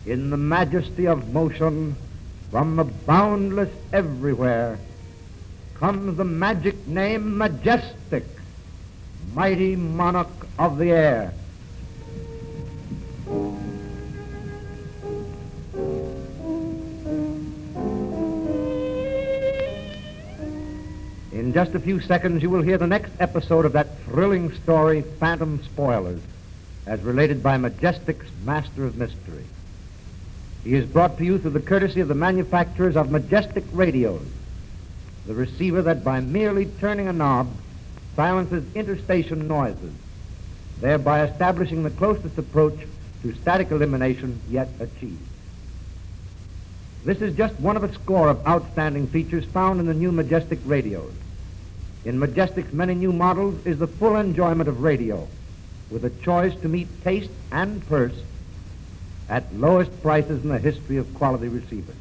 In the majesty of motion, from the boundless everywhere, comes the magic name Majestic, mighty monarch of the air. In just a few seconds, you will hear the next episode of that thrilling story, Phantom Spoilers, as related by Majestic's Master of Mystery. He is brought to you through the courtesy of the manufacturers of Majestic Radios, the receiver that by merely turning a knob silences interstation noises, thereby establishing the closest approach to static elimination yet achieved. This is just one of a score of outstanding features found in the new Majestic radios. In Majestic's many new models is the full enjoyment of radio, with a choice to meet taste and purse at lowest prices in the history of quality receivers.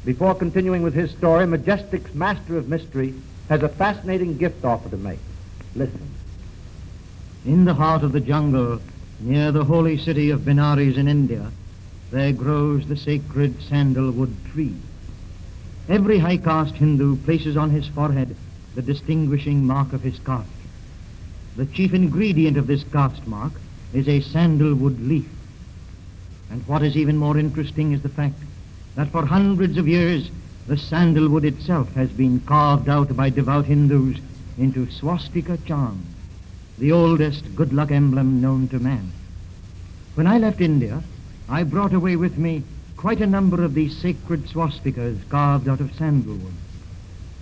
Before continuing with his story, Majestic's Master of Mystery has a fascinating gift offer to make. Listen. In the heart of the jungle, near the holy city of Benares in India, there grows the sacred sandalwood tree. Every high-caste Hindu places on his forehead the distinguishing mark of his caste. The chief ingredient of this caste mark is a sandalwood leaf. And what is even more interesting is the fact that for hundreds of years the sandalwood itself has been carved out by devout Hindus into swastika charms, the oldest good luck emblem known to man. When I left India, I brought away with me quite a number of these sacred swastikas carved out of sandalwood.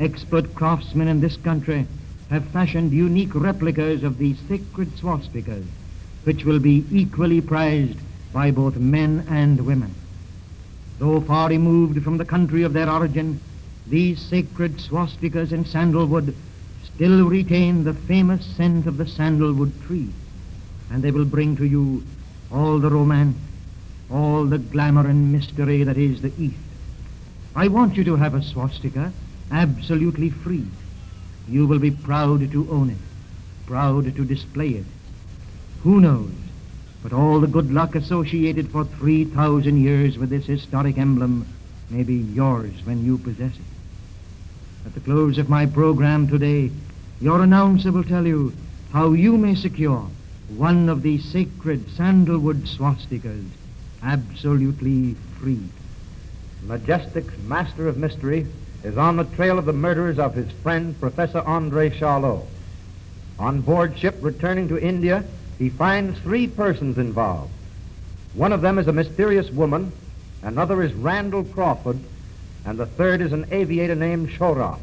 Expert craftsmen in this country have fashioned unique replicas of these sacred swastikas, which will be equally prized by both men and women. Though far removed from the country of their origin, these sacred swastikas in sandalwood still retain the famous scent of the sandalwood tree, and they will bring to you all the romance, all the glamour and mystery that is the East. I want you to have a swastika absolutely free. You will be proud to own it, proud to display it. Who knows, but all the good luck associated for 3,000 years with this historic emblem may be yours when you possess it. At the close of my program today, your announcer will tell you how you may secure one of these sacred sandalwood swastikas absolutely free. Majestic's Master of Mystery is on the trail of the murderers of his friend, Professor Andre Charlot. On board ship returning to India, he finds 3 persons involved. One of them is a mysterious woman, another is Randall Crawford, and the third is an aviator named Shora,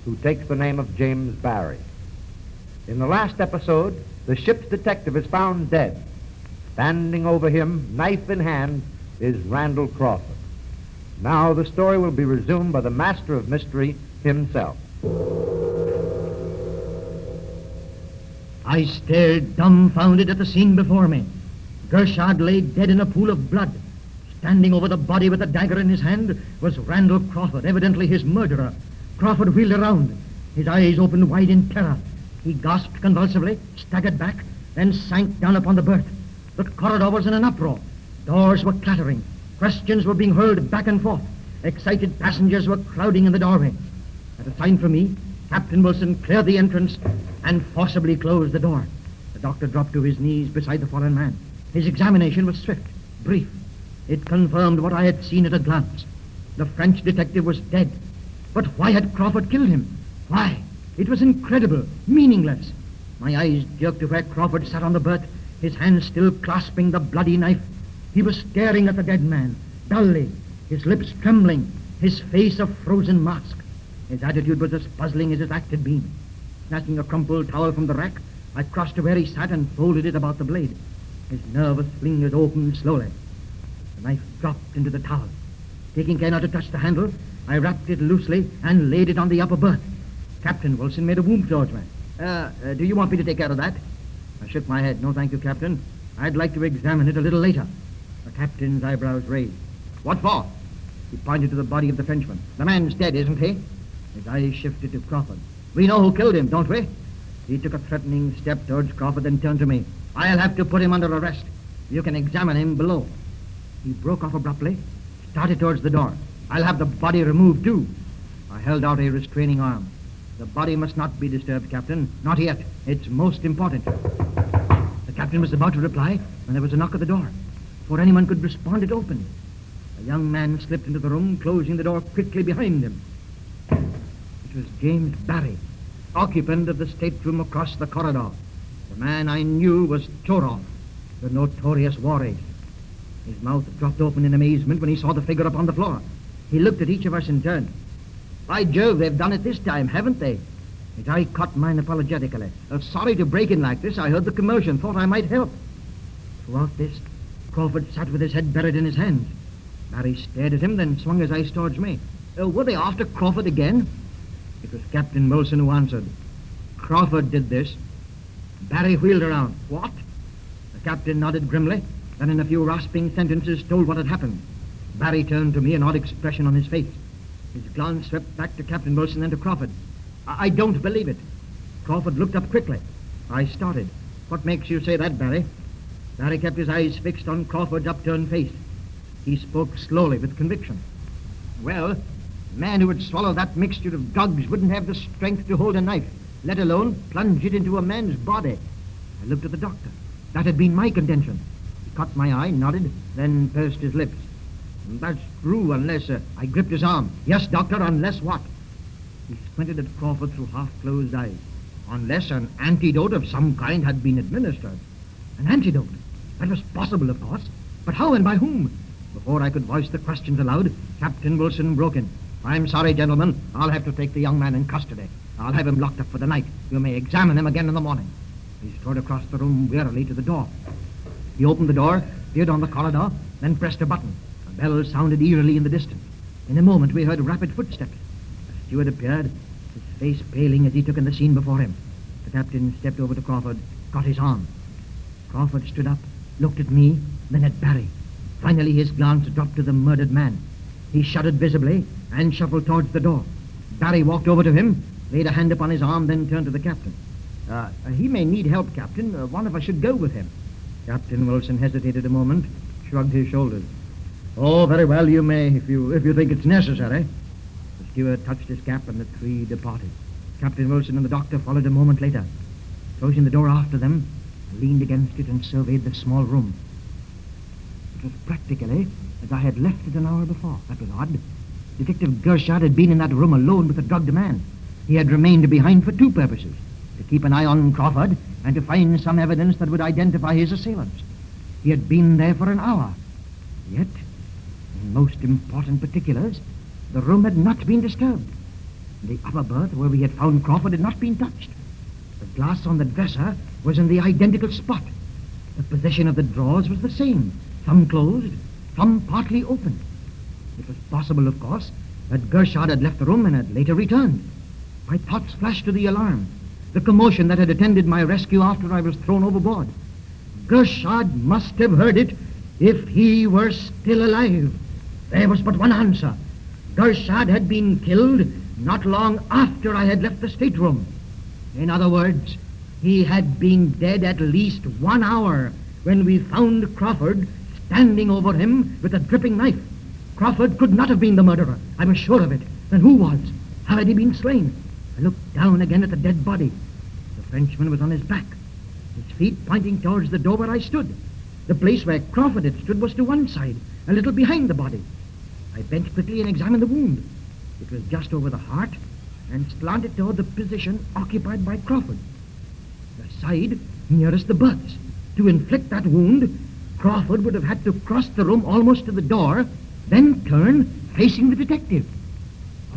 who takes the name of James Barry. In the last episode, the ship's detective is found dead. Standing over him, knife in hand, is Randall Crawford. Now the story will be resumed by the Master of Mystery himself. I stared dumbfounded at the scene before me. Gershad lay dead in a pool of blood. Standing over the body with a dagger in his hand was Randall Crawford, evidently his murderer. Crawford wheeled around. His eyes opened wide in terror. He gasped convulsively, staggered back, then sank down upon the berth. The corridor was in an uproar. Doors were clattering. Questions were being hurled back and forth. Excited passengers were crowding in the doorway. At a sign from me, Captain Wilson cleared the entrance and forcibly closed the door. The doctor dropped to his knees beside the fallen man. His examination was swift, brief. It confirmed what I had seen at a glance. The French detective was dead. But why had Crawford killed him? Why? It was incredible, meaningless. My eyes jerked to where Crawford sat on the berth, his hands still clasping the bloody knife. He was staring at the dead man, dully, his lips trembling, his face a frozen mask. His attitude was as puzzling as his act had been. Snatching a crumpled towel from the rack, I crossed to where he sat and folded it about the blade. His nervous fingers opened slowly. The knife dropped into the towel. Taking care not to touch the handle, I wrapped it loosely and laid it on the upper berth. Captain Wilson made a womb towards me. Do you want me to take care of that? I shook my head. No, thank you, Captain. I'd like to examine it a little later. The captain's eyebrows raised. What for? He pointed to the body of the Frenchman. The man's dead, isn't he? His eyes shifted to Crawford. We know who killed him, don't we? He took a threatening step towards Crawford, then turned to me. I'll have to put him under arrest. You can examine him below. He broke off abruptly, started towards the door. I'll have the body removed, too. I held out a restraining arm. The body must not be disturbed, Captain. Not yet. It's most important. The captain was about to reply when there was a knock at the door. Before anyone could respond, it opened. A young man slipped into the room, closing the door quickly behind him. It was James Barry, occupant of the stateroom across the corridor. The man I knew was Chorov, the notorious war ace. His mouth dropped open in amazement when he saw the figure upon the floor. He looked at each of us in turn. By Jove, they've done it this time, haven't they? His eye caught mine apologetically. Sorry to break in like this. I heard the commotion, thought I might help. Throughout this, Crawford sat with his head buried in his hands. Barry stared at him, then swung his eyes towards me. Were they after Crawford again? It was Captain Wilson who answered. Crawford did this. Barry wheeled around. What? The captain nodded grimly, then in a few rasping sentences told what had happened. Barry turned to me, an odd expression on his face. His glance swept back to Captain Wilson, then to Crawford. I don't believe it. Crawford looked up quickly. I started. What makes you say that, Barry? Barry kept his eyes fixed on Crawford's upturned face. He spoke slowly with conviction. Well, a man who would swallow that mixture of drugs wouldn't have the strength to hold a knife, let alone plunge it into a man's body. I looked at the doctor. That had been my contention. He caught my eye, nodded, then pursed his lips. That's true, unless... I gripped his arm. Yes, doctor, unless what? He squinted at Crawford through half-closed eyes. Unless an antidote of some kind had been administered. An antidote? That was possible, of course. But how and by whom? Before I could voice the questions aloud, Captain Wilson broke in. I'm sorry, gentlemen. I'll have to take the young man in custody. I'll have him locked up for the night. You may examine him again in the morning. He strode across the room wearily to the door. He opened the door, peered on the corridor, then pressed a button. A bell sounded eerily in the distance. In a moment, we heard rapid footsteps. A steward appeared, his face paling as he took in the scene before him. The captain stepped over to Crawford, caught his arm. Crawford stood up, looked at me, then at Barry. Finally, his glance dropped to the murdered man. He shuddered visibly and shuffled towards the door. Barry walked over to him, laid a hand upon his arm, then turned to the captain. He may need help, Captain. One of us should go with him. Captain Wilson hesitated a moment, shrugged his shoulders. Oh, very well, you may, if you think it's necessary. The steward touched his cap, and the three departed. Captain Wilson and the doctor followed a moment later. Closing the door after them, I leaned against it and surveyed the small room. It was practically as I had left it an hour before. That was odd. Detective Gershard had been in that room alone with the drugged man. He had remained behind for two purposes: to keep an eye on Crawford and to find some evidence that would identify his assailants. He had been there for an hour. Yet, in most important particulars, the room had not been disturbed. The upper berth where we had found Crawford had not been touched. The glass on the dresser was in the identical spot. The position of the drawers was the same, some closed, some partly open. It was possible, of course, that Gershard had left the room and had later returned. My thoughts flashed to the alarm, the commotion that had attended my rescue after I was thrown overboard. Gershard must have heard it if he were still alive. There was but one answer. Gershard had been killed not long after I had left the stateroom. In other words, he had been dead at least 1 hour when we found Crawford standing over him with a dripping knife. Crawford could not have been the murderer. I was sure of it. Then who was? How had he been slain? I looked down again at the dead body. The Frenchman was on his back, his feet pointing towards the door where I stood. The place where Crawford had stood was to one side, a little behind the body. I bent quickly and examined the wound. It was just over the heart and slanted toward the position occupied by Crawford, the side nearest the berths. To inflict that wound, Crawford would have had to cross the room almost to the door, then turn facing the detective.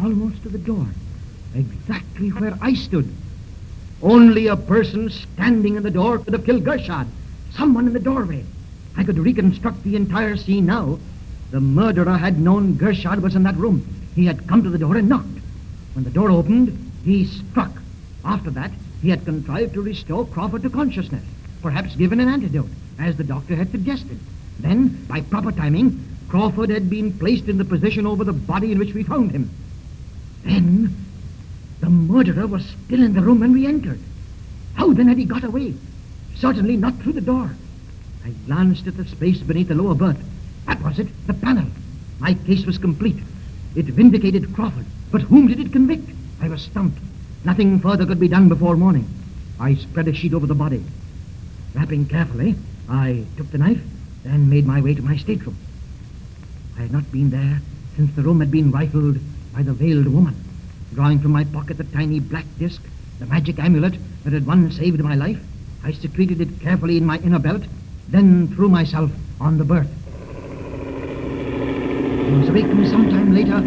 Almost to the door, exactly where I stood. Only a person standing in the door could have killed Gershard. Someone in the doorway. I could reconstruct the entire scene now. The murderer had known Gershard was in that room. He had come to the door and knocked. When the door opened, he struck. After that, he had contrived to restore Crawford to consciousness, perhaps given an antidote, as the doctor had suggested. Then, by proper timing, Crawford had been placed in the position over the body in which we found him. Then, the murderer was still in the room when we entered. How then had he got away? Certainly not through the door. I glanced at the space beneath the lower berth. That was it, the panel. My case was complete. It vindicated Crawford. But whom did it convict? I was stumped. Nothing further could be done before morning. I spread a sheet over the body. Wrapping carefully, I took the knife, then made my way to my stateroom. I had not been there since the room had been rifled by the veiled woman. Drawing from my pocket the tiny black disc, the magic amulet that had once saved my life, I secreted it carefully in my inner belt, then threw myself on the berth. I was awakened some time later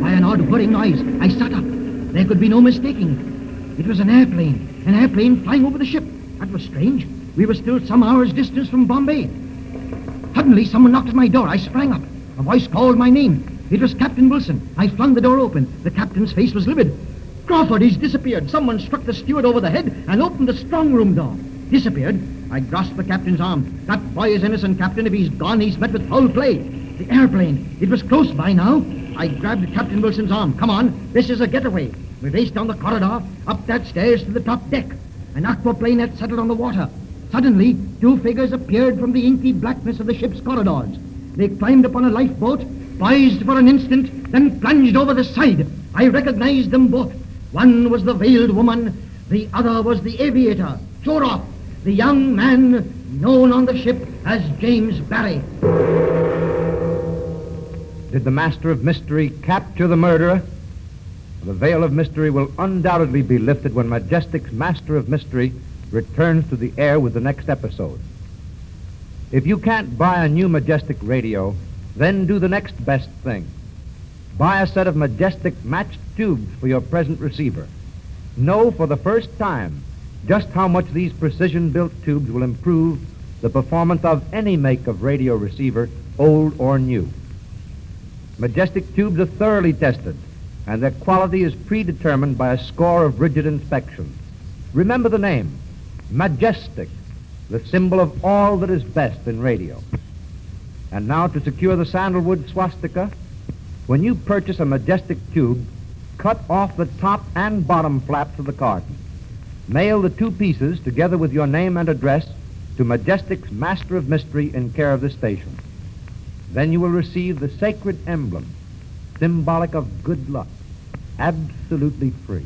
by an odd whirring noise. I sat up. There could be no mistaking it. It was an airplane flying over the ship. That was strange. We were still some hours' distance from Bombay. Suddenly, someone knocked at my door. I sprang up. A voice called my name. It was Captain Wilson. I flung the door open. The captain's face was livid. Crawford, he's disappeared. Someone struck the steward over the head and opened the strong room door. Disappeared? I grasped the captain's arm. That boy is innocent, Captain. If he's gone, he's met with foul play. The airplane. It was close by now. I grabbed Captain Wilson's arm. Come on. This is a getaway. We raced down the corridor, up that stairs to the top deck. An aquaplane had settled on the water. Suddenly, two figures appeared from the inky blackness of the ship's corridors. They climbed upon a lifeboat, poised for an instant, then plunged over the side. I recognized them both. One was the veiled woman, the other was the aviator, sure off, the young man known on the ship as James Barry. Did the Master of Mystery capture the murderer? The veil of mystery will undoubtedly be lifted when Majestic's Master of Mystery returns to the air with the next episode. If you can't buy a new Majestic radio, then do the next best thing. Buy a set of Majestic matched tubes for your present receiver. Know for the first time just how much these precision-built tubes will improve the performance of any make of radio receiver, old or new. Majestic tubes are thoroughly tested, and their quality is predetermined by a score of rigid inspections. Remember the name, Majestic, the symbol of all that is best in radio. And now, to secure the sandalwood swastika, when you purchase a Majestic tube, cut off the top and bottom flaps of the carton. Mail the two pieces, together with your name and address, to Majestic's Master of Mystery in care of this station. Then you will receive the sacred emblem, symbolic of good luck, absolutely free.